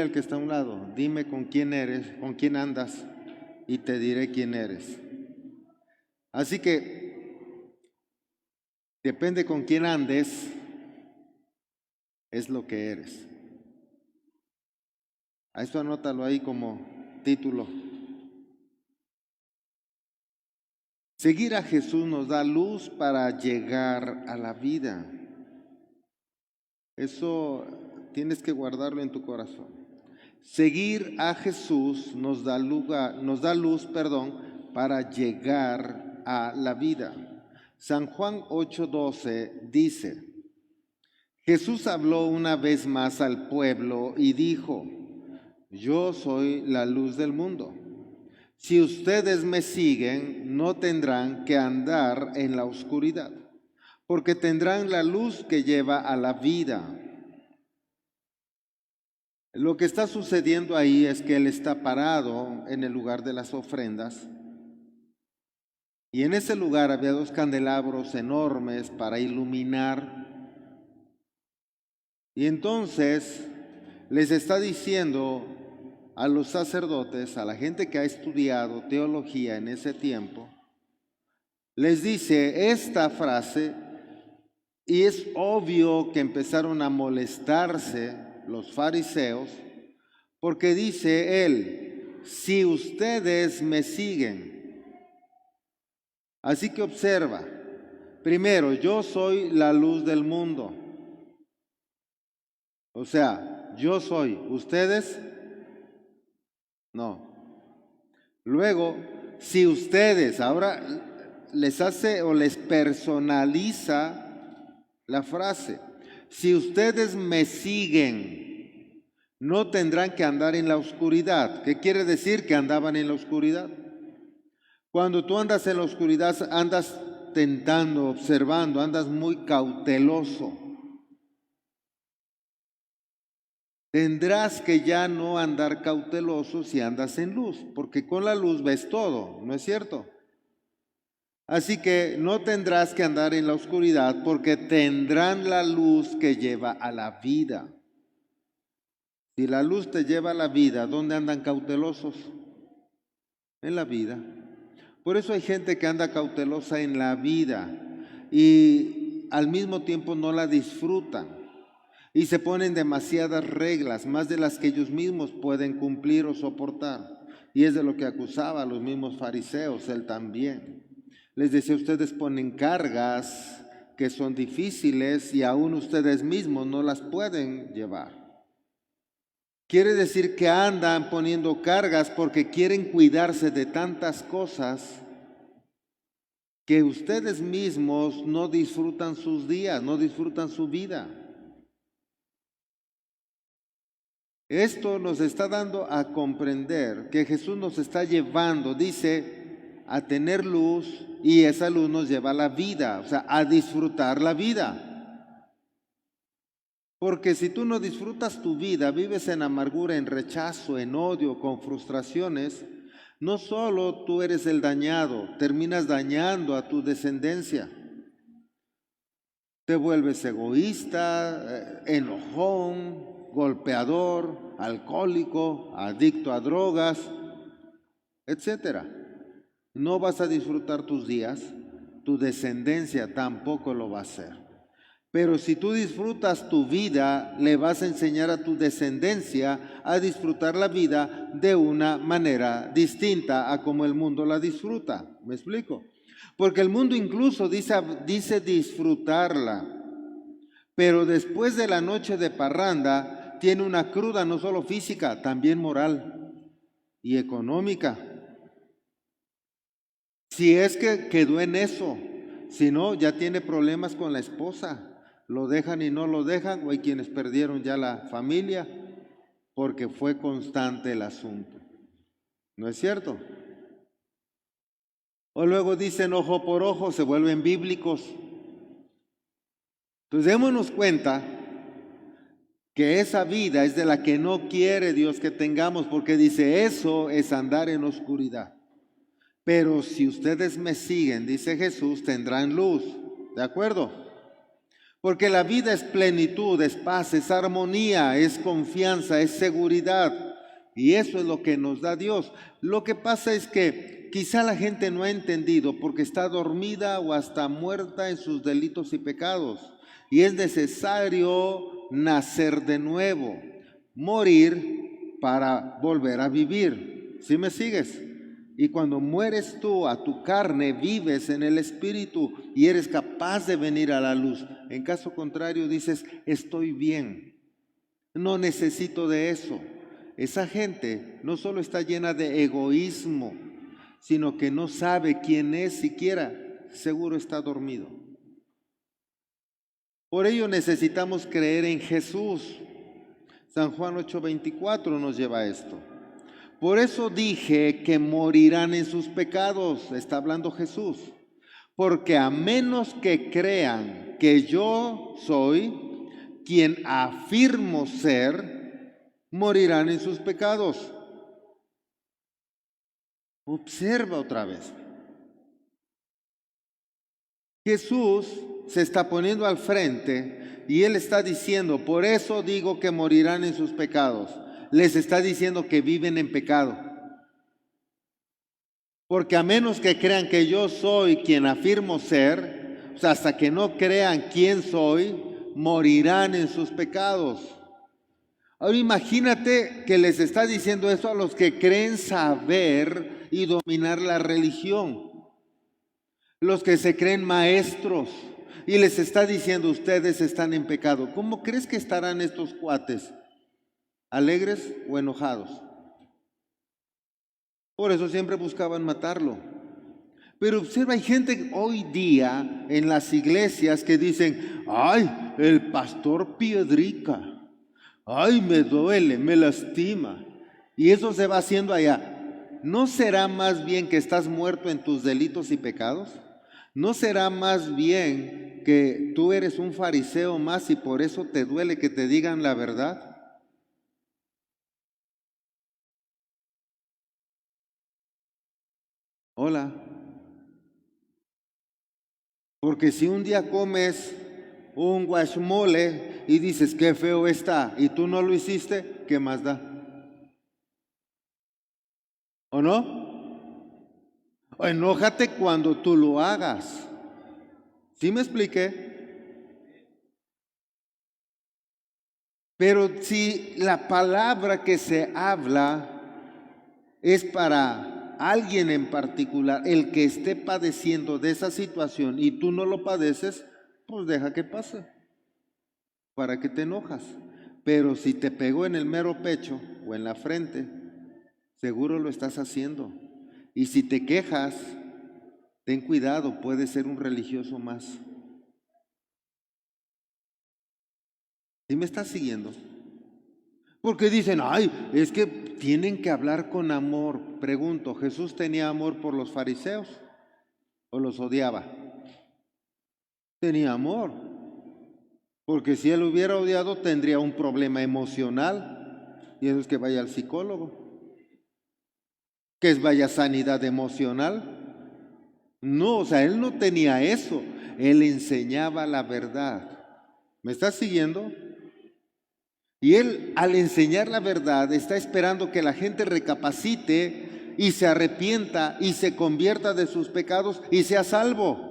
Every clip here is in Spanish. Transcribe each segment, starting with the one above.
Dile al que está a un lado, dime con quién eres, con quién andas, y te diré quién eres. Así que depende con quién andes, es lo que eres. A esto anótalo ahí como título. Seguir a Jesús nos da luz para llegar a la vida. Eso tienes que guardarlo en tu corazón. Seguir a Jesús nos da luz, para llegar a la vida. San Juan 8:12 dice: Jesús habló una vez más al pueblo y dijo: yo soy la luz del mundo. Si ustedes me siguen, no tendrán que andar en la oscuridad, porque tendrán la luz que lleva a la vida. Lo que está sucediendo ahí es que Él está parado en el lugar de las ofrendas, y en ese lugar había 2 candelabros enormes para iluminar. Y entonces les está diciendo a los sacerdotes, a la gente que ha estudiado teología en ese tiempo, les dice esta frase, y es obvio que empezaron a molestarse los fariseos, porque dice él: si ustedes me siguen. Así que observa, primero, yo soy la luz del mundo. O sea, yo soy, ustedes no. Luego, si ustedes, ahora les hace o les personaliza la frase: si ustedes me siguen, no tendrán que andar en la oscuridad. ¿Qué quiere decir? Que andaban en la oscuridad. Cuando tú andas en la oscuridad, andas tentando, observando, andas muy cauteloso. Tendrás que ya no andar cauteloso si andas en luz, porque con la luz ves todo, ¿no es cierto? Así que no tendrás que andar en la oscuridad, porque tendrán la luz que lleva a la vida. Si la luz te lleva a la vida, ¿dónde andan cautelosos? En la vida. Por eso hay gente que anda cautelosa en la vida y al mismo tiempo no la disfrutan. Y se ponen demasiadas reglas, más de las que ellos mismos pueden cumplir o soportar. Y es de lo que acusaba a los mismos fariseos, él también. Les decía: ustedes ponen cargas que son difíciles y aún ustedes mismos no las pueden llevar. Quiere decir que andan poniendo cargas porque quieren cuidarse de tantas cosas que ustedes mismos no disfrutan sus días, no disfrutan su vida. Esto nos está dando a comprender que Jesús nos está llevando, dice, a tener luz, y esa luz nos lleva a la vida, o sea, a disfrutar la vida. Porque si tú no disfrutas tu vida, vives en amargura, en rechazo, en odio, con frustraciones, no solo tú eres el dañado, terminas dañando a tu descendencia. Te vuelves egoísta, enojón, golpeador, alcohólico, adicto a drogas, etcétera. No vas a disfrutar tus días, tu descendencia tampoco lo va a hacer. Pero si tú disfrutas tu vida, le vas a enseñar a tu descendencia a disfrutar la vida de una manera distinta a como el mundo la disfruta. ¿Me explico? Porque el mundo incluso dice disfrutarla, pero después de la noche de parranda tiene una cruda no solo física, también moral y económica. Si es que quedó en eso, si no, ya tiene problemas con la esposa, lo dejan y no lo dejan, o hay quienes perdieron ya la familia porque fue constante el asunto. ¿No es cierto? O luego dicen ojo por ojo, se vuelven bíblicos. Entonces démonos cuenta que esa vida es de la que no quiere Dios que tengamos, porque dice: eso es andar en oscuridad. Pero si ustedes me siguen, dice Jesús, tendrán luz. ¿De acuerdo? Porque la vida es plenitud, es paz, es armonía, es confianza, es seguridad. Y eso es lo que nos da Dios. Lo que pasa es que quizá la gente no ha entendido porque está dormida o hasta muerta en sus delitos y pecados. Y es necesario nacer de nuevo, morir para volver a vivir. ¿Sí me sigues? Y cuando mueres tú a tu carne, vives en el Espíritu y eres capaz de venir a la luz. En caso contrario, dices, estoy bien, no necesito de eso. Esa gente no solo está llena de egoísmo, sino que no sabe quién es siquiera, seguro está dormido. Por ello necesitamos creer en Jesús. San Juan 8:24 nos lleva a esto. Por eso dije que morirán en sus pecados, está hablando Jesús, porque a menos que crean que yo soy quien afirmo ser, morirán en sus pecados. Observa otra vez. Jesús se está poniendo al frente y Él está diciendo, por eso digo que morirán en sus pecados. Les está diciendo que viven en pecado. Porque a menos que crean que yo soy quien afirmo ser, o sea, hasta que no crean quién soy, morirán en sus pecados. Ahora imagínate que les está diciendo eso a los que creen saber y dominar la religión. Los que se creen maestros y les está diciendo ustedes están en pecado. ¿Cómo crees que estarán estos cuates? ¿Alegres o enojados? Por eso siempre buscaban matarlo. Pero observa, hay gente hoy día en las iglesias que dicen, ay, el pastor piedrica, ay, me duele, me lastima. Y eso se va haciendo allá. ¿No será más bien que estás muerto en tus delitos y pecados? ¿No será más bien que tú eres un fariseo más y por eso te duele que te digan la verdad? Hola. Porque si un día comes un guacamole y dices qué feo está y tú no lo hiciste, ¿qué más da? ¿O no? O enójate cuando tú lo hagas. ¿Sí me expliqué? Pero si la palabra que se habla es para alguien en particular, el que esté padeciendo de esa situación y tú no lo padeces, pues deja que pase. ¿Para qué te enojas? Pero si te pegó en el mero pecho o en la frente, seguro lo estás haciendo. Y si te quejas, ten cuidado, puedes ser un religioso más. ¿Sí me estás siguiendo? Porque dicen, ay, es que tienen que hablar con amor. Pregunto, ¿Jesús tenía amor por los fariseos o los odiaba? Tenía amor. Porque si él hubiera odiado, tendría un problema emocional. Y eso es que vaya al psicólogo. Que es vaya sanidad emocional. No, o sea, él no tenía eso. Él enseñaba la verdad. ¿Me estás siguiendo? Y él, al enseñar la verdad, está esperando que la gente recapacite y se arrepienta y se convierta de sus pecados y sea salvo.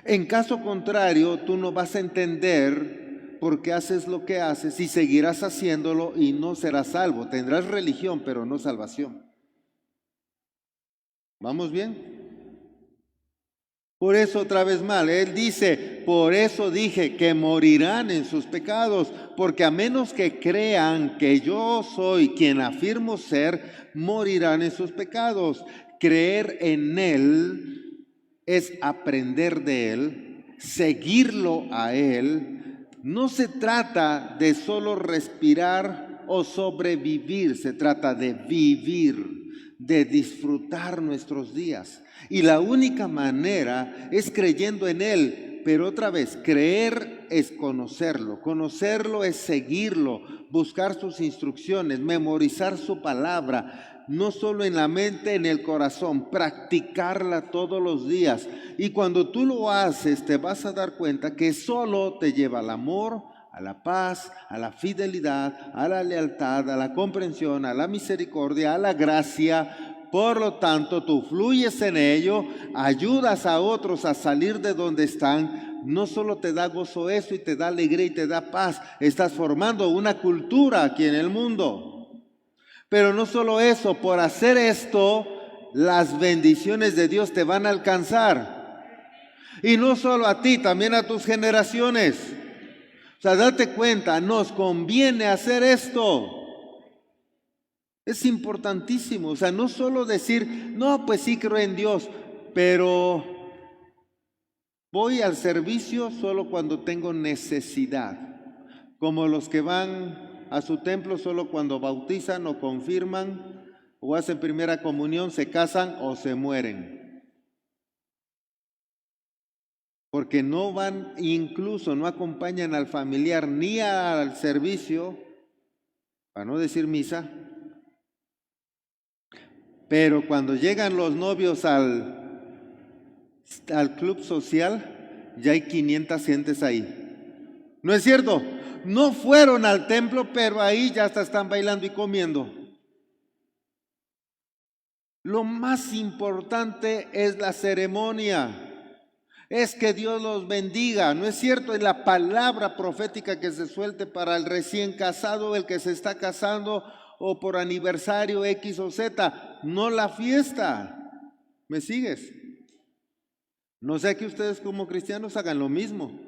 En caso contrario, tú no vas a entender por qué haces lo que haces y seguirás haciéndolo y no serás salvo. Tendrás religión, pero no salvación. ¿Vamos bien? Por eso otra vez mal, él dice, por eso dije que morirán en sus pecados, porque a menos que crean que yo soy quien afirmo ser, morirán en sus pecados. Creer en Él es aprender de Él, seguirlo a Él. No se trata de solo respirar o sobrevivir, se trata de vivir, de disfrutar nuestros días. Y la única manera es creyendo en Él, pero otra vez, creer es conocerlo, conocerlo es seguirlo, buscar sus instrucciones, memorizar su palabra, no solo en la mente, en el corazón, practicarla todos los días. Y cuando tú lo haces, te vas a dar cuenta que solo te lleva al amor, a la paz, a la fidelidad, a la lealtad, a la comprensión, a la misericordia, a la gracia. Por lo tanto, tú fluyes en ello, ayudas a otros a salir de donde están. No solo te da gozo eso y te da alegría y te da paz, estás formando una cultura aquí en el mundo. Pero no solo eso, por hacer esto, las bendiciones de Dios te van a alcanzar. Y no solo a ti, también a tus generaciones. O sea, date cuenta, nos conviene hacer esto. Es importantísimo, o sea, no solo decir, no, pues sí creo en Dios, pero voy al servicio solo cuando tengo necesidad, como los que van a su templo solo cuando bautizan o confirman o hacen primera comunión, se casan o se mueren. Porque no van, incluso no acompañan al familiar ni al servicio, para no decir misa. Pero cuando llegan los novios al club social, ya hay 500 gentes ahí. ¿No es cierto? No fueron al templo, pero ahí ya hasta están bailando y comiendo. Lo más importante es la ceremonia. Es que Dios los bendiga. ¿No es cierto? Es la palabra profética que se suelte para el recién casado, el que se está casando, o por aniversario X o Z, no la fiesta. ¿Me sigues? No sé que ustedes como cristianos hagan lo mismo.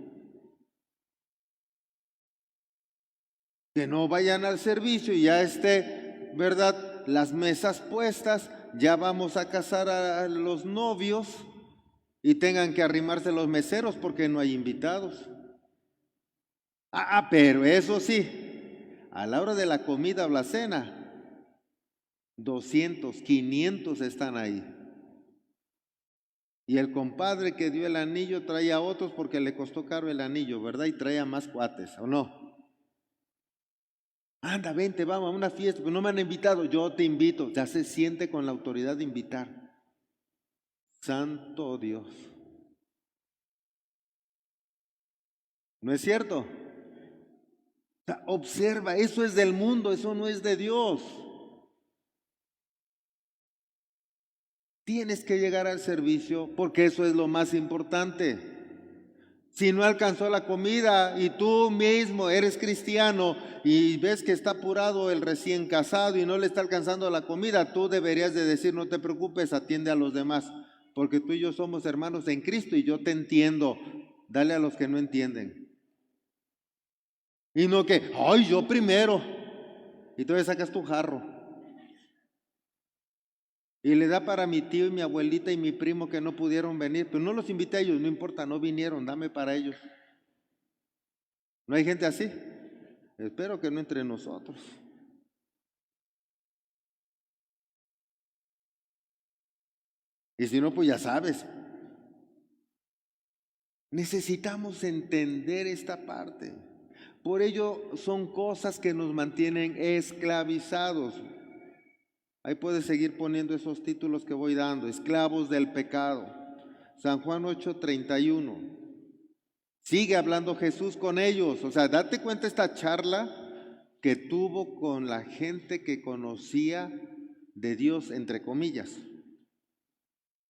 Que no vayan al servicio y ya esté, ¿verdad? Las mesas puestas, ya vamos a casar a los novios y tengan que arrimarse los meseros porque no hay invitados. Pero eso sí, a la hora de la comida o la cena, 200, 500 están ahí. Y el compadre que dio el anillo traía a otros porque le costó caro el anillo, ¿verdad? Y traía más cuates, ¿o no? Anda, vente, vamos a una fiesta, pero no me han invitado, yo te invito. Ya se siente con la autoridad de invitar. Santo Dios. ¿No es cierto? O sea, observa, eso es del mundo, eso no es de Dios. Tienes que llegar al servicio porque eso es lo más importante. Si no alcanzó la comida y tú mismo eres cristiano y ves que está apurado el recién casado y no le está alcanzando la comida, tú deberías de decir, no te preocupes, atiende a los demás, porque tú y yo somos hermanos en Cristo y yo te entiendo. Dale a los que no entienden. Y no que, ay, yo primero. Y tú le sacas tu jarro. Y le da para mi tío y mi abuelita y mi primo que no pudieron venir. Pero no los invité a ellos, no importa, no vinieron, dame para ellos. ¿No hay gente así? Espero que no entre nosotros. Y si no, pues ya sabes. Necesitamos entender esta parte. Por ello son cosas que nos mantienen esclavizados. Ahí puedes seguir poniendo esos títulos que voy dando. Esclavos del pecado. San Juan 8:31. Sigue hablando Jesús con ellos. O sea, date cuenta esta charla que tuvo con la gente que conocía de Dios, entre comillas.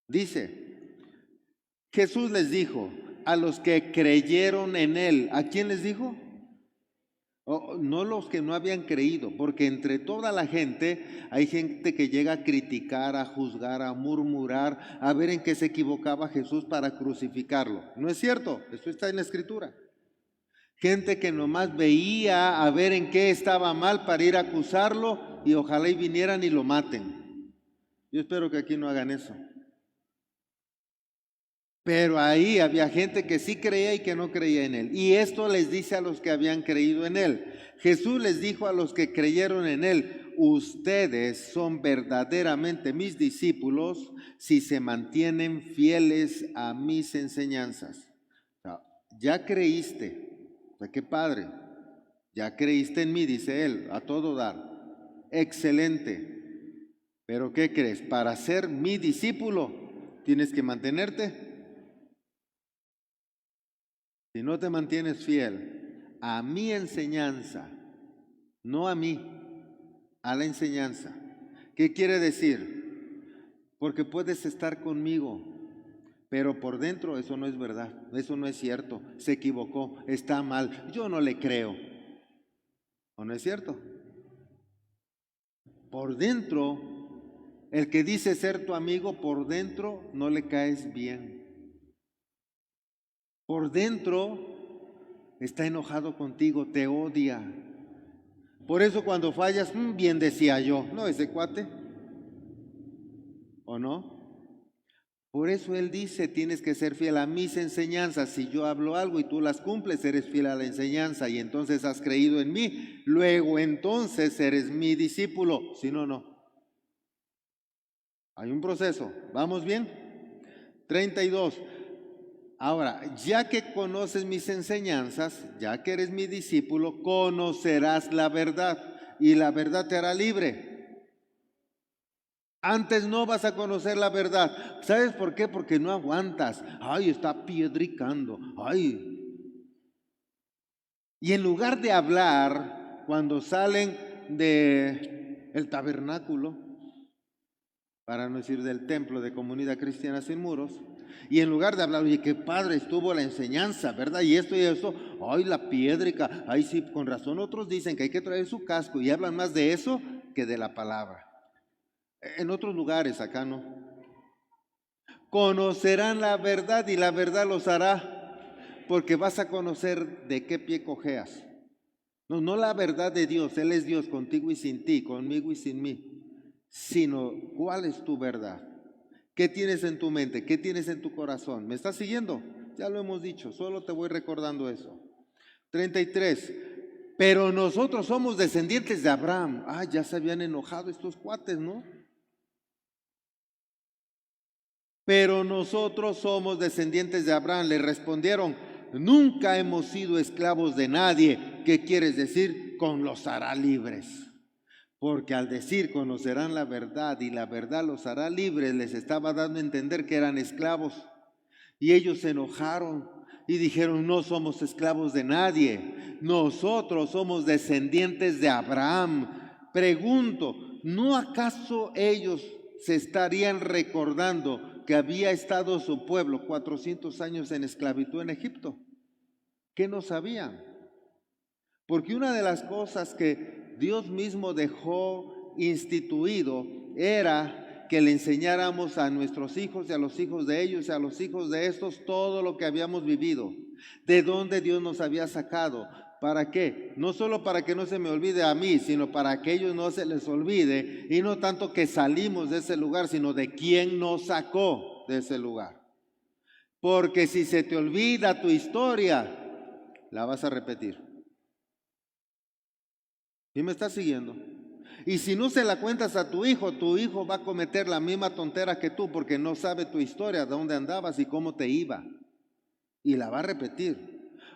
Dice, Jesús les dijo a los que creyeron en Él. ¿A quién les dijo? No los que no habían creído, porque entre toda la gente hay gente que llega a criticar, a juzgar, a murmurar, a ver en qué se equivocaba Jesús para crucificarlo. ¿No es cierto? Esto está en la Escritura. Gente que nomás veía a ver en qué estaba mal para ir a acusarlo y ojalá y vinieran y lo maten. Yo espero que aquí no hagan eso. Pero ahí había gente que sí creía y que no creía en Él. Y esto les dice a los que habían creído en Él. Jesús les dijo a los que creyeron en Él, ustedes son verdaderamente mis discípulos si se mantienen fieles a mis enseñanzas. O sea, ya creíste, o sea, qué padre, ya creíste en mí, dice él, a todo dar, excelente, pero ¿qué crees? Para ser mi discípulo tienes que mantenerte. Si no te mantienes fiel a mi enseñanza, no a mí, a la enseñanza. ¿Qué quiere decir? Porque puedes estar conmigo, pero por dentro eso no es verdad, eso no es cierto, se equivocó, está mal, yo no le creo. ¿O no es cierto? Por dentro, el que dice ser tu amigo, por dentro no le caes bien. Por dentro está enojado contigo, te odia. Por eso cuando fallas, bien decía yo, ¿no? Ese cuate, ¿o no? Por eso él dice, tienes que ser fiel a mis enseñanzas. Si yo hablo algo y tú las cumples, eres fiel a la enseñanza y entonces has creído en mí. Luego entonces eres mi discípulo. Si no, no. Hay un proceso. ¿Vamos bien? 32. Ahora, ya que conoces mis enseñanzas, ya que eres mi discípulo, conocerás la verdad y la verdad te hará libre. Antes no vas a conocer la verdad. ¿Sabes por qué? Porque no aguantas. Ay, está piedricando. Ay. Y en lugar de hablar, cuando salen de el tabernáculo, para no decir del templo de Comunidad Cristiana Sin Muros, y en lugar de hablar, oye, qué padre estuvo la enseñanza, ¿verdad? Y esto y eso, ay, la piedrica, ay, sí, con razón otros dicen que hay que traer su casco y hablan más de eso que de la palabra. En otros lugares, acá no. Conocerán la verdad y la verdad los hará, porque vas a conocer de qué pie cojeas. No, no la verdad de Dios, Él es Dios contigo y sin ti, conmigo y sin mí, sino cuál es tu verdad. ¿Qué tienes en tu mente? ¿Qué tienes en tu corazón? ¿Me estás siguiendo? Ya lo hemos dicho, solo te voy recordando eso. 33. Pero nosotros somos descendientes de Abraham. Ah, ya se habían enojado estos cuates, ¿no? Pero nosotros somos descendientes de Abraham. Le respondieron, nunca hemos sido esclavos de nadie. ¿Qué quieres decir? Con los hará libres. Porque al decir conocerán la verdad y la verdad los hará libres, les estaba dando a entender que eran esclavos. Y ellos se enojaron y dijeron, no somos esclavos de nadie. Nosotros somos descendientes de Abraham. Pregunto, ¿no acaso ellos se estarían recordando que había estado su pueblo 400 años en esclavitud en Egipto? ¿Qué no sabían? Porque una de las cosas que Dios mismo dejó instituido era que le enseñáramos a nuestros hijos y a los hijos de ellos y a los hijos de estos todo lo que habíamos vivido, de dónde Dios nos había sacado. ¿Para qué? No solo para que no se me olvide a mí, sino para que ellos no se les olvide, y no tanto que salimos de ese lugar, sino de quién nos sacó de ese lugar. Porque si se te olvida tu historia, la vas a repetir. ¿Sí me estás siguiendo? Y si no se la cuentas a tu hijo va a cometer la misma tontera que tú porque no sabe tu historia, dónde andabas y cómo te iba. Y la va a repetir.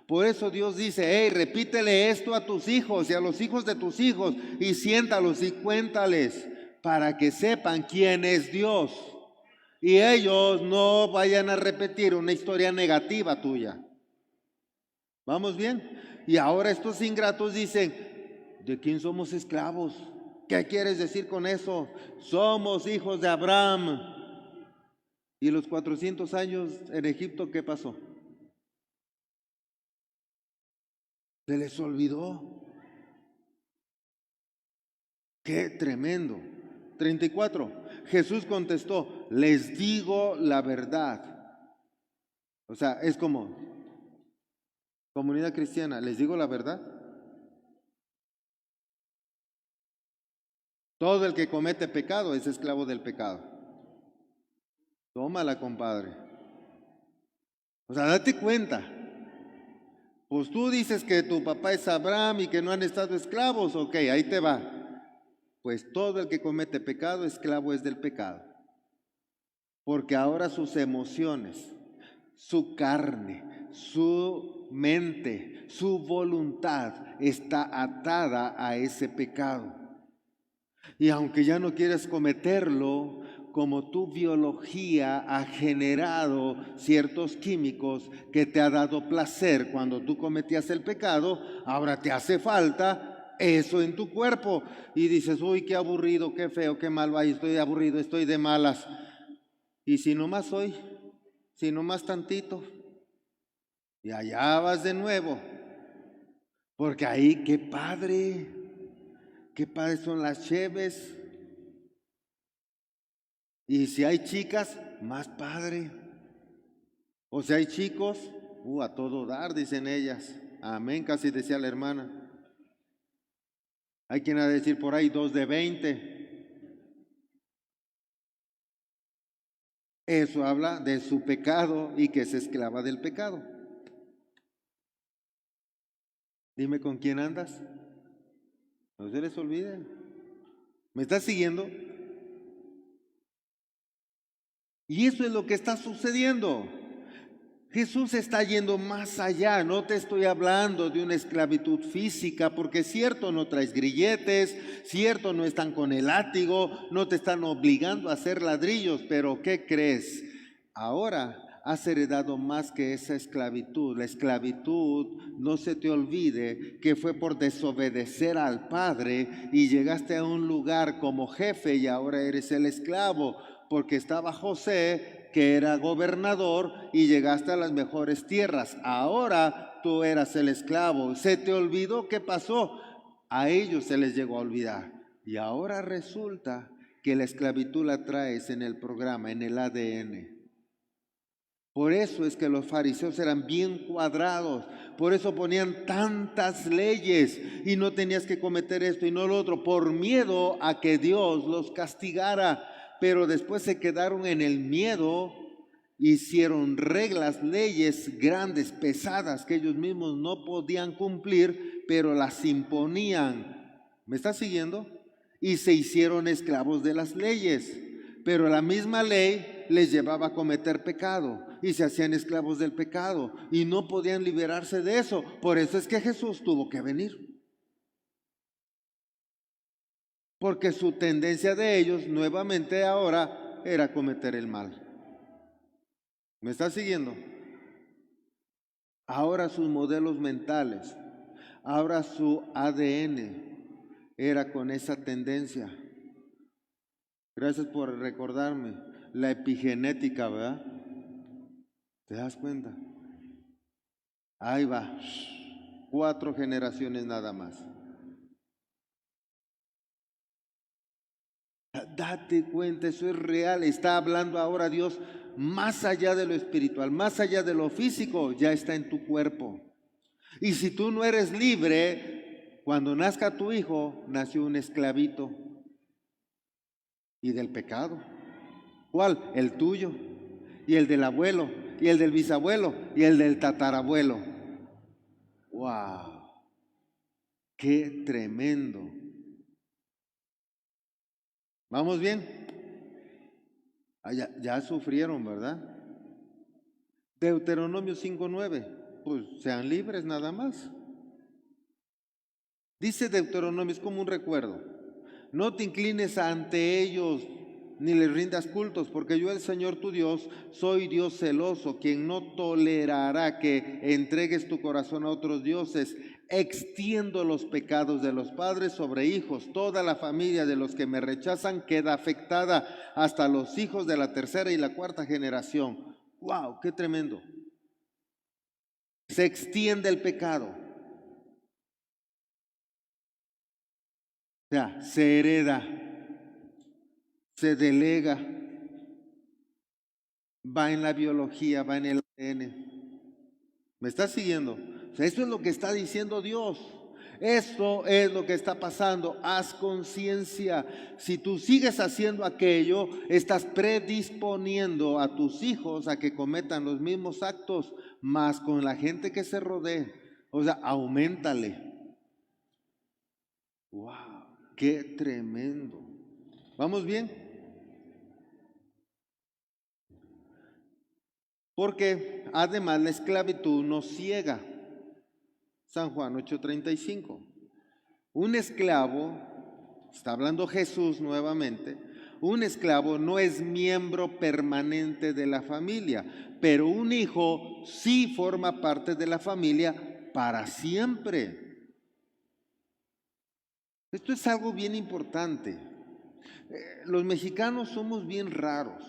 Por eso Dios dice, hey, repítele esto a tus hijos y a los hijos de tus hijos y siéntalos y cuéntales para que sepan quién es Dios. Y ellos no vayan a repetir una historia negativa tuya. ¿Vamos bien? Y ahora estos ingratos dicen, ¿de quién somos esclavos? ¿Qué quieres decir con eso? Somos hijos de Abraham. ¿Y los 400 años en Egipto qué pasó? Se les olvidó. ¡Qué tremendo! 34. Jesús contestó, les digo la verdad. O sea, es como, comunidad cristiana, les digo la verdad. Todo el que comete pecado es esclavo del pecado. Tómala, compadre. O sea, date cuenta. Pues tú dices que tu papá es Abraham y que no han estado esclavos. Ok, ahí te va. Pues todo el que comete pecado, esclavo es del pecado. Porque ahora sus emociones, su carne, su mente, su voluntad está atada a ese pecado. Y aunque ya no quieres cometerlo, como tu biología ha generado ciertos químicos que te ha dado placer cuando tú cometías el pecado, ahora te hace falta eso en tu cuerpo. Y dices, uy, qué aburrido, qué feo, qué mal, ay, estoy aburrido, estoy de malas. Y si nomás hoy, si nomás tantito, y allá vas de nuevo. Porque ahí, qué padre son las cheves. Y si hay chicas, más padre. O si hay chicos, a todo dar, dicen ellas. Amén, casi decía la hermana. Hay quien ha de decir por ahí 2 de 20. Eso habla de su pecado y que es esclava del pecado. Dime con quién andas. No se les olvide. ¿Me estás siguiendo? Y eso es lo que está sucediendo. Jesús está yendo más allá. No te estoy hablando de una esclavitud física, porque cierto no traes grilletes, cierto no están con el látigo, no te están obligando a hacer ladrillos, pero ¿qué crees? Ahora has heredado más que esa esclavitud. La esclavitud, no se te olvide que fue por desobedecer al Padre y llegaste a un lugar como jefe y ahora eres el esclavo, porque estaba José, que era gobernador, y llegaste a las mejores tierras. Ahora tú eras el esclavo. ¿Se te olvidó qué pasó? A ellos se les llegó a olvidar. Y ahora resulta que la esclavitud la traes en el programa, en el ADN. Por eso es que los fariseos eran bien cuadrados, por eso ponían tantas leyes y no tenías que cometer esto y no lo otro, por miedo a que Dios los castigara. Pero después se quedaron en el miedo, hicieron reglas, leyes grandes, pesadas, que ellos mismos no podían cumplir, pero las imponían. ¿Me estás siguiendo? Y se hicieron esclavos de las leyes. Pero la misma ley les llevaba a cometer pecado y se hacían esclavos del pecado y no podían liberarse de eso. Por eso es que Jesús tuvo que venir. Porque su tendencia de ellos nuevamente ahora era cometer el mal. ¿Me está siguiendo? Ahora sus modelos mentales, ahora su ADN era con esa tendencia. Gracias por recordarme. La epigenética, ¿verdad? ¿Te das cuenta? Ahí va. 4 generaciones nada más. Date cuenta, eso es real. Está hablando ahora Dios más allá de lo espiritual, más allá de lo físico, ya está en tu cuerpo. Y si tú no eres libre, cuando nazca tu hijo, nació un esclavito. Y del pecado. ¿Cuál? El tuyo. Y el del abuelo. Y el del bisabuelo. Y el del tatarabuelo. ¡Wow! ¡Qué tremendo! ¿Vamos bien? Ya sufrieron, ¿verdad? Deuteronomio 5:9. Pues sean libres nada más. Dice Deuteronomio, es como un recuerdo. No te inclines ante ellos ni les rindas cultos, porque yo, el Señor tu Dios, soy Dios celoso, quien no tolerará que entregues tu corazón a otros dioses. Extiendo los pecados de los padres sobre hijos. Toda la familia de los que me rechazan queda afectada, hasta los hijos de la tercera y la cuarta generación. ¡Wow! ¡Qué tremendo! Se extiende el pecado. O sea, se hereda, se delega, va en la biología, va en el ADN. ¿Me estás siguiendo? O sea, eso es lo que está diciendo Dios. Esto es lo que está pasando. Haz conciencia. Si tú sigues haciendo aquello, estás predisponiendo a tus hijos a que cometan los mismos actos, más con la gente que se rodee. O sea, auméntale. ¡Wow! ¡Qué tremendo! ¿Vamos bien? porque además la esclavitud nos ciega. San Juan 8:35. Un esclavo, está hablando Jesús nuevamente, un esclavo no es miembro permanente de la familia, pero un hijo sí forma parte de la familia para siempre. Esto es algo bien importante. Los mexicanos somos bien raros,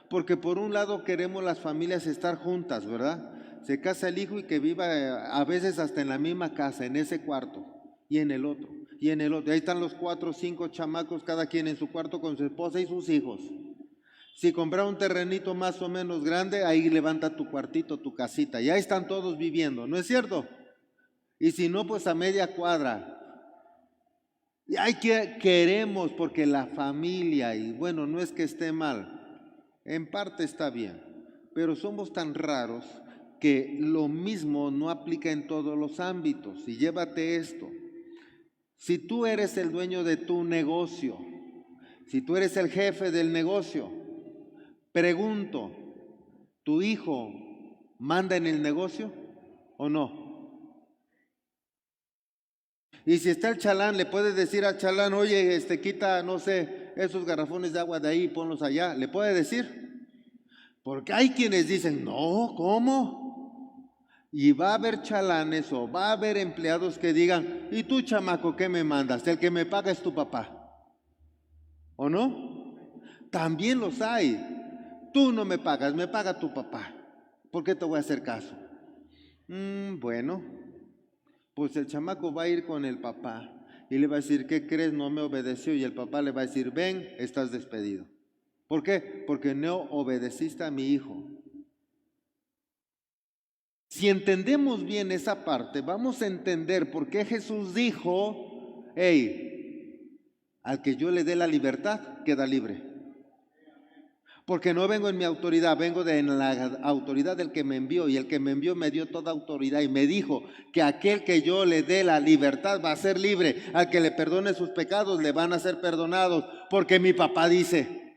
porque por un lado queremos las familias estar juntas, ¿verdad? Se casa el hijo y que viva a veces hasta en la misma casa, en ese cuarto, y en el otro, y en el otro. Ahí están los 4 o 5 chamacos, cada quien en su cuarto con su esposa y sus hijos. Si compras un terrenito más o menos grande, ahí levanta tu cuartito, tu casita, y ahí están todos viviendo, ¿no es cierto? Y si no, pues a media cuadra. Y hay que queremos porque la familia, y bueno, no es que esté mal, en parte está bien, pero somos tan raros que lo mismo no aplica en todos los ámbitos. Y llévate esto, si tú eres el dueño de tu negocio, si tú eres el jefe del negocio, pregunto, ¿tu hijo manda en el negocio o no? Y si está el chalán, le puedes decir al chalán, oye, quita, no sé, esos garrafones de agua de ahí, ponlos allá. ¿Le puede decir? Porque hay quienes dicen, no, ¿cómo? Y va a haber chalanes o va a haber empleados que digan, ¿y tú, chamaco, qué me mandas? El que me paga es tu papá. ¿O no? También los hay. Tú no me pagas, me paga tu papá. ¿Por qué te voy a hacer caso? Bueno, pues el chamaco va a ir con el papá y le va a decir, ¿qué crees? No me obedeció. Y el papá le va a decir, ven, estás despedido. ¿Por qué? Porque no obedeciste a mi hijo. Si entendemos bien esa parte, vamos a entender por qué Jesús dijo, hey, al que yo le dé la libertad, queda libre. Porque no vengo en mi autoridad, vengo en la autoridad del que me envió, y el que me envió me dio toda autoridad y me dijo que aquel que yo le dé la libertad va a ser libre, al que le perdone sus pecados le van a ser perdonados, porque mi papá dice,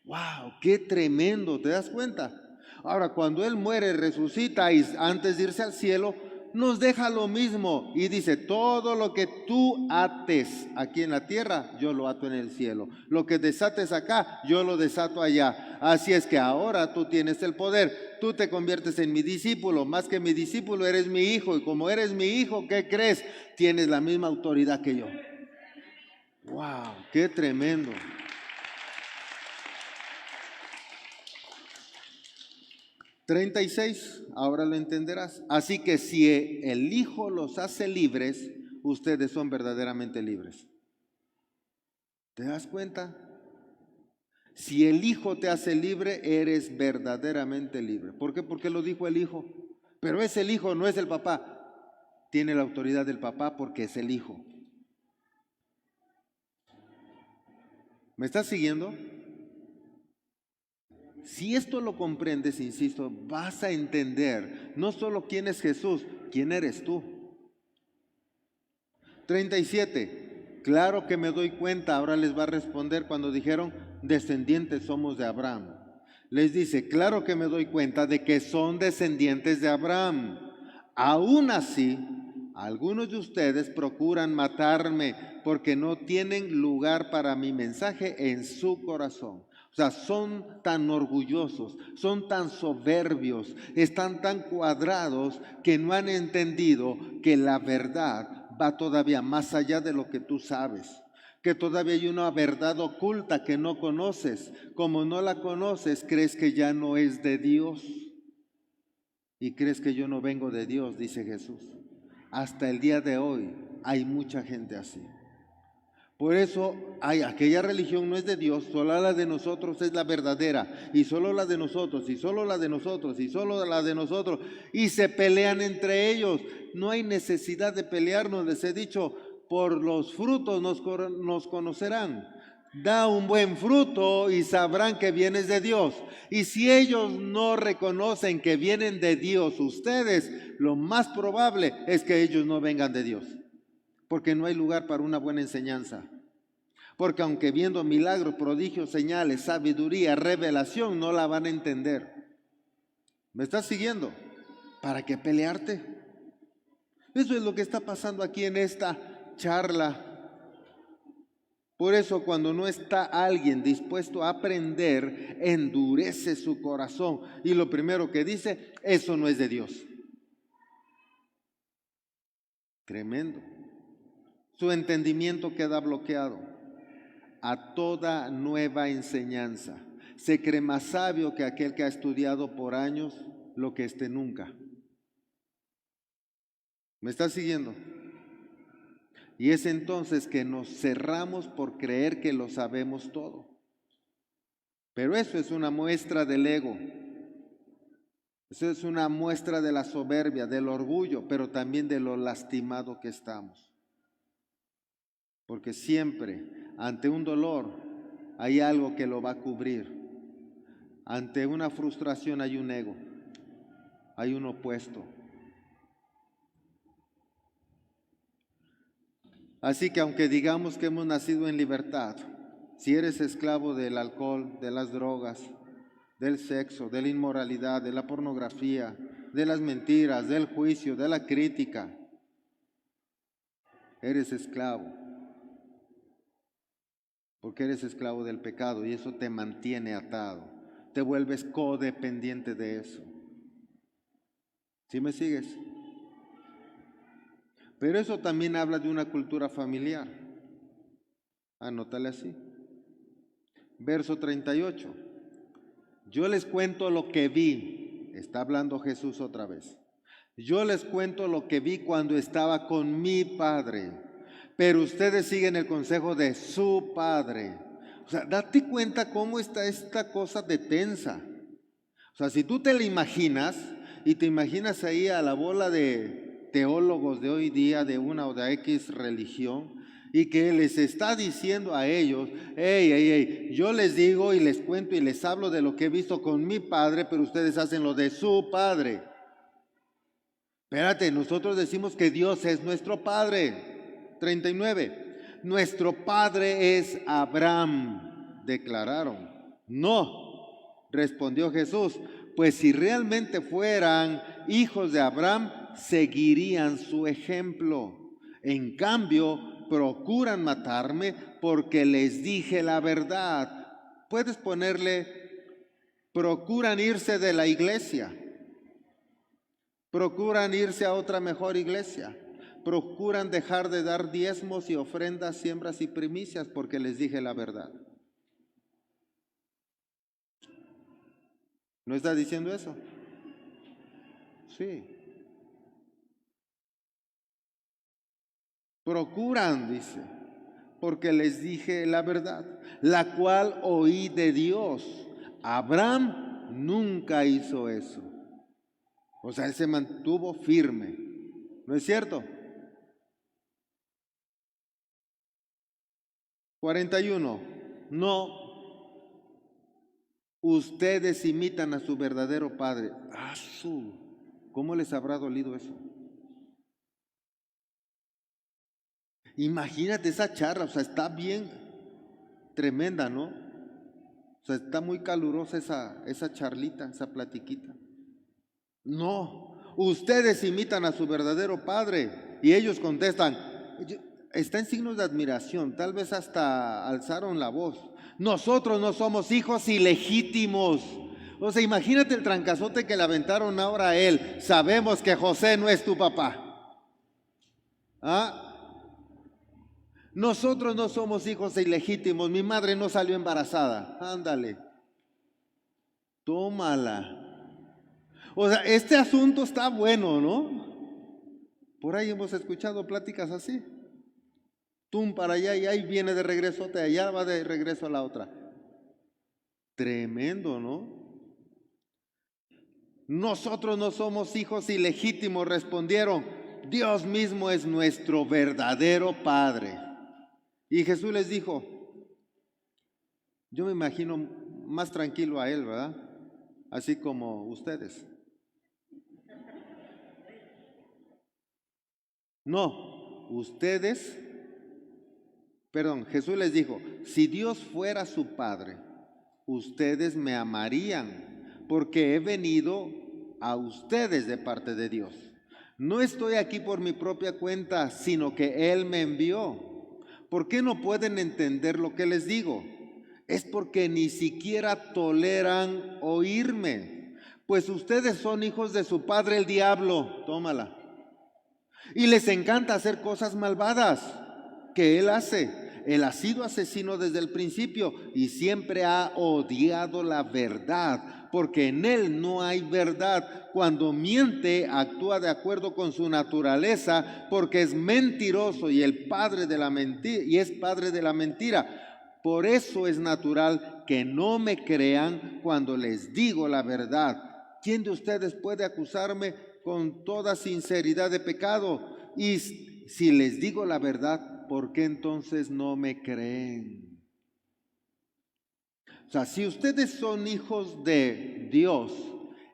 wow, qué tremendo, ¿te das cuenta? Ahora, cuando Él muere, resucita y antes de irse al cielo, nos deja lo mismo y dice, todo lo que tú ates aquí en la tierra, yo lo ato en el cielo. Lo que desates acá, yo lo desato allá. Así es que ahora tú tienes el poder. Tú te conviertes en mi discípulo. Más que mi discípulo, eres mi hijo. Y como eres mi hijo, ¿qué crees? Tienes la misma autoridad que yo. ¡Wow! ¡Qué tremendo! 36, ahora lo entenderás. Así que si el Hijo los hace libres, ustedes son verdaderamente libres. ¿Te das cuenta? Si el Hijo te hace libre, eres verdaderamente libre. ¿Por qué? Porque lo dijo el Hijo. Pero es el Hijo, no es el papá. Tiene la autoridad del papá porque es el Hijo. ¿Me estás siguiendo? Si esto lo comprendes, insisto, vas a entender no solo quién es Jesús, quién eres tú. 37. Claro que me doy cuenta, ahora les va a responder cuando dijeron, descendientes somos de Abraham. Les dice, claro que me doy cuenta de que son descendientes de Abraham. Aún así, algunos de ustedes procuran matarme porque no tienen lugar para mi mensaje en su corazón. O sea, son tan orgullosos, son tan soberbios, están tan cuadrados que no han entendido que la verdad va todavía más allá de lo que tú sabes, que todavía hay una verdad oculta que no conoces. Como no la conoces, crees que ya no es de Dios y crees que yo no vengo de Dios, dice Jesús. Hasta el día de hoy hay mucha gente así. Por eso aquella religión no es de Dios, solo la de nosotros es la verdadera, y solo la de nosotros, y solo la de nosotros, y solo la de nosotros, y se pelean entre ellos. No hay necesidad de pelearnos, les he dicho, por los frutos nos conocerán. Da un buen fruto y sabrán que vienes de Dios. Y si ellos no reconocen que vienen de Dios ustedes, lo más probable es que ellos no vengan de Dios. Porque no hay lugar para una buena enseñanza. Porque aunque viendo milagros, prodigios, señales, sabiduría, revelación, no la van a entender. ¿Me estás siguiendo? ¿Para qué pelearte? Eso es lo que está pasando aquí en esta charla. Por eso cuando no está alguien dispuesto a aprender, endurece su corazón. Y lo primero que dice, eso no es de Dios. Tremendo. Su entendimiento queda bloqueado a toda nueva enseñanza. Se cree más sabio que aquel que ha estudiado por años lo que éste nunca. ¿Me estás siguiendo? Y es entonces que nos cerramos por creer que lo sabemos todo. Pero eso es una muestra del ego. Eso es una muestra de la soberbia, del orgullo, pero también de lo lastimado que estamos. Porque siempre, ante un dolor, hay algo que lo va a cubrir. Ante una frustración hay un ego, hay un opuesto. Así que aunque digamos que hemos nacido en libertad, si eres esclavo del alcohol, de las drogas, del sexo, de la inmoralidad, de la pornografía, de las mentiras, del juicio, de la crítica, eres esclavo. Porque eres esclavo del pecado y eso te mantiene atado. Te vuelves codependiente de eso. ¿Sí me sigues? Pero eso también habla de una cultura familiar. Anótale así. Verso 38. Yo les cuento lo que vi. Está hablando Jesús otra vez. Yo les cuento lo que vi cuando estaba con mi Padre. Pero ustedes siguen el consejo de su Padre. O sea, date cuenta cómo está esta cosa de tensa. O sea, si tú te la imaginas y te imaginas ahí a la bola de teólogos de hoy día de una o de X religión y que les está diciendo a ellos, hey, yo les digo y les cuento y les hablo de lo que he visto con mi Padre, pero ustedes hacen lo de su Padre. Espérate, nosotros decimos que Dios es nuestro Padre. 39. Nuestro Padre es Abraham, declararon. No, respondió Jesús, pues si realmente fueran hijos de Abraham, seguirían su ejemplo. En cambio, procuran matarme porque les dije la verdad. Puedes ponerle, procuran irse de la iglesia. Procuran irse a otra mejor iglesia. Procuran dejar de dar diezmos y ofrendas, siembras y primicias porque les dije la verdad. ¿No está diciendo eso? Sí. Procuran, dice, porque les dije la verdad, la cual oí de Dios. Abraham nunca hizo eso. O sea, él se mantuvo firme. ¿No es cierto? 41. No, ustedes imitan a su verdadero padre. ¿Cómo les habrá dolido eso? Imagínate esa charla, o sea, está bien tremenda, ¿no? O sea, está muy calurosa esa charlita, esa platiquita. No, ustedes imitan a su verdadero padre. Y ellos contestan, está en signos de admiración, tal vez hasta alzaron la voz. Nosotros no somos hijos ilegítimos. O sea, imagínate el trancazote que le aventaron ahora a él. Sabemos que José no es tu papá. ¿Ah? Nosotros no somos hijos ilegítimos. Mi madre no salió embarazada. Ándale. Tómala. O sea, este asunto está bueno, ¿no? Por ahí hemos escuchado pláticas así. Tum para allá y ahí viene de regreso, de allá va de regreso a la otra. Tremendo, ¿no? Nosotros no somos hijos ilegítimos, respondieron. Dios mismo es nuestro verdadero Padre. Y Jesús les dijo, yo me imagino más tranquilo a él, ¿verdad? Así como ustedes. No, ustedes, perdón, Jesús les dijo, si Dios fuera su Padre, ustedes me amarían, porque he venido a ustedes de parte de Dios. No estoy aquí por mi propia cuenta, sino que Él me envió. ¿Por qué no pueden entender lo que les digo? Es porque ni siquiera toleran oírme, pues ustedes son hijos de su padre el diablo, tómala, y les encanta hacer cosas malvadas que él hace. Él ha sido asesino desde el principio y siempre ha odiado la verdad, porque en él no hay verdad. Cuando miente, actúa de acuerdo con su naturaleza, porque es mentiroso y el padre de la mentira, y es padre de la mentira. Por eso es natural que no me crean cuando les digo la verdad. ¿Quién de ustedes puede acusarme con toda sinceridad de pecado? Y si les digo la verdad, ¿por qué entonces no me creen? O sea, si ustedes son hijos de Dios,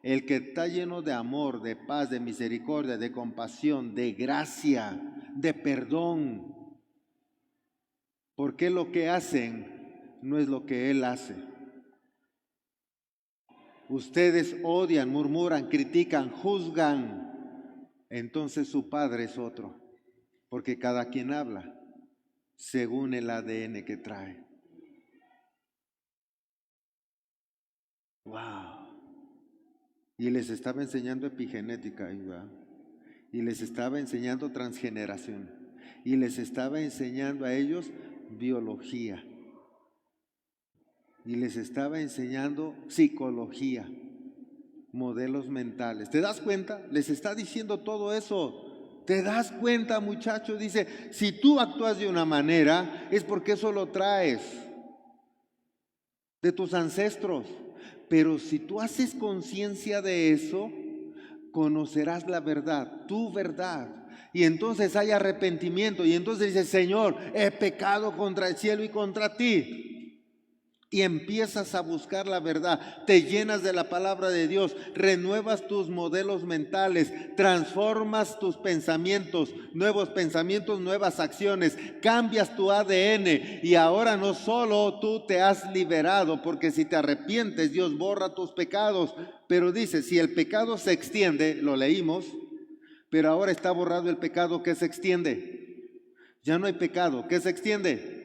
el que está lleno de amor, de paz, de misericordia, de compasión, de gracia, de perdón, ¿por qué lo que hacen no es lo que Él hace? Ustedes odian, murmuran, critican, juzgan. Entonces su padre es otro, porque cada quien habla según el ADN que trae. Wow. Y les estaba enseñando epigenética, ¿verdad? Y les estaba enseñando transgeneración, y les estaba enseñando a ellos biología, y les estaba enseñando psicología, modelos mentales. ¿Te das cuenta? Les está diciendo todo eso. ¿Te das cuenta, muchacho? Dice, si tú actúas de una manera, es porque eso lo traes de tus ancestros. Pero si tú haces conciencia de eso, conocerás la verdad, tu verdad. Y entonces hay arrepentimiento. Y entonces dice, Señor, he pecado contra el cielo y contra ti. Y empiezas a buscar la verdad, te llenas de la palabra de Dios, renuevas tus modelos mentales, transformas tus pensamientos, nuevas acciones, cambias tu ADN y ahora no solo tú te has liberado, porque si te arrepientes Dios borra tus pecados, pero dice, si el pecado se extiende, lo leímos, pero ahora está borrado el pecado, ¿qué se extiende? Ya no hay pecado, ¿qué se extiende?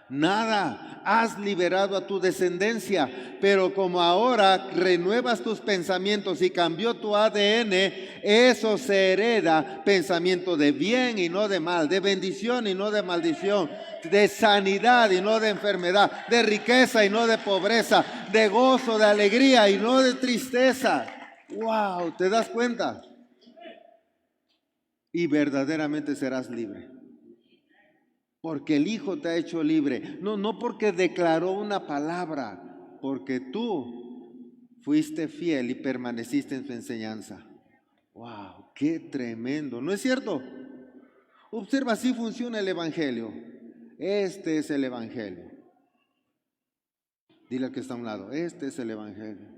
Nada, has liberado a tu descendencia, pero como ahora renuevas tus pensamientos y cambió tu ADN, eso se hereda, pensamiento de bien y no de mal, de bendición y no de maldición, de sanidad y no de enfermedad, de riqueza y no de pobreza, de gozo, de alegría y no de tristeza. ¡Wow! ¿Te das cuenta? Y verdaderamente serás libre. Porque el Hijo te ha hecho libre. No porque declaró una palabra, porque tú fuiste fiel y permaneciste en su enseñanza. ¡Wow! ¡Qué tremendo! ¿No es cierto? Observa, así funciona el Evangelio. Este es el Evangelio. Dile al que está a un lado, este es el Evangelio.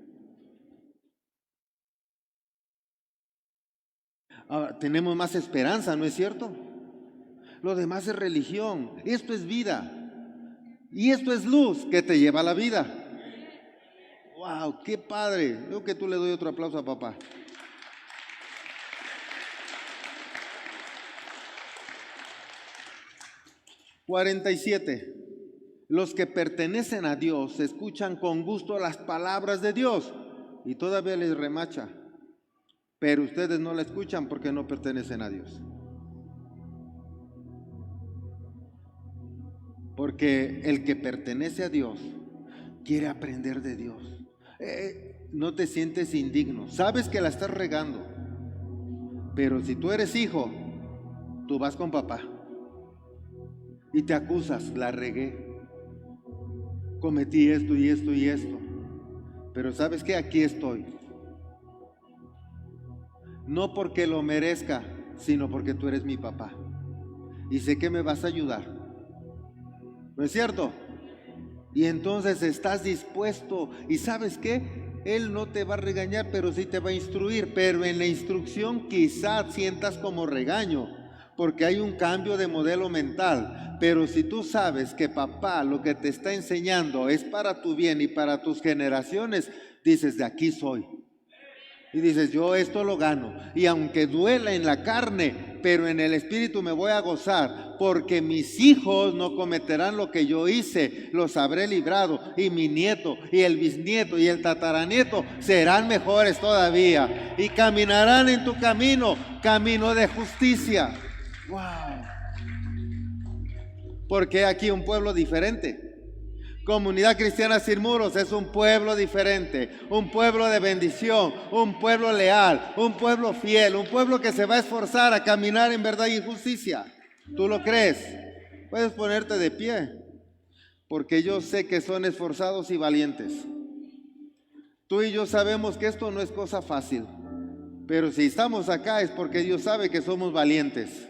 Ahora, tenemos más esperanza, ¿no es cierto? Lo demás es religión. Esto es vida. Y esto es luz que te lleva a la vida. ¡Wow! ¡Qué padre! Creo que tú le doy otro aplauso a papá. (47) Los que pertenecen a Dios escuchan con gusto las palabras de Dios y todavía les remacha. Pero ustedes no la escuchan porque no pertenecen a Dios. Porque el que pertenece a Dios quiere aprender de Dios. No te sientes indigno. Sabes que la estás regando. Pero si tú eres hijo, tú vas con papá y te acusas, la regué. Cometí esto y esto y esto. Pero ¿sabes qué? Aquí estoy. No porque lo merezca, sino porque tú eres mi papá. Y sé que me vas a ayudar. ¿No es cierto? Y entonces estás dispuesto. ¿Y sabes qué? Él no te va a regañar, pero sí te va a instruir. Pero en la instrucción quizás sientas como regaño, porque hay un cambio de modelo mental. Pero si tú sabes que papá lo que te está enseñando es para tu bien y para tus generaciones, dices, de aquí soy. Y dices, yo esto lo gano. Y aunque duela en la carne, pero en el espíritu me voy a gozar, porque mis hijos no cometerán lo que yo hice, los habré librado. Y mi nieto, y el bisnieto, y el tataranieto serán mejores todavía. Y caminarán en tu camino, camino de justicia. ¡Wow! Porque aquí un pueblo diferente. Comunidad Cristiana Sin Muros es un pueblo diferente, un pueblo de bendición, un pueblo leal, un pueblo fiel, un pueblo que se va a esforzar a caminar en verdad y justicia. ¿Tú lo crees? Puedes ponerte de pie, porque yo sé que son esforzados y valientes. Tú y yo sabemos que esto no es cosa fácil, pero si estamos acá es porque Dios sabe que somos valientes.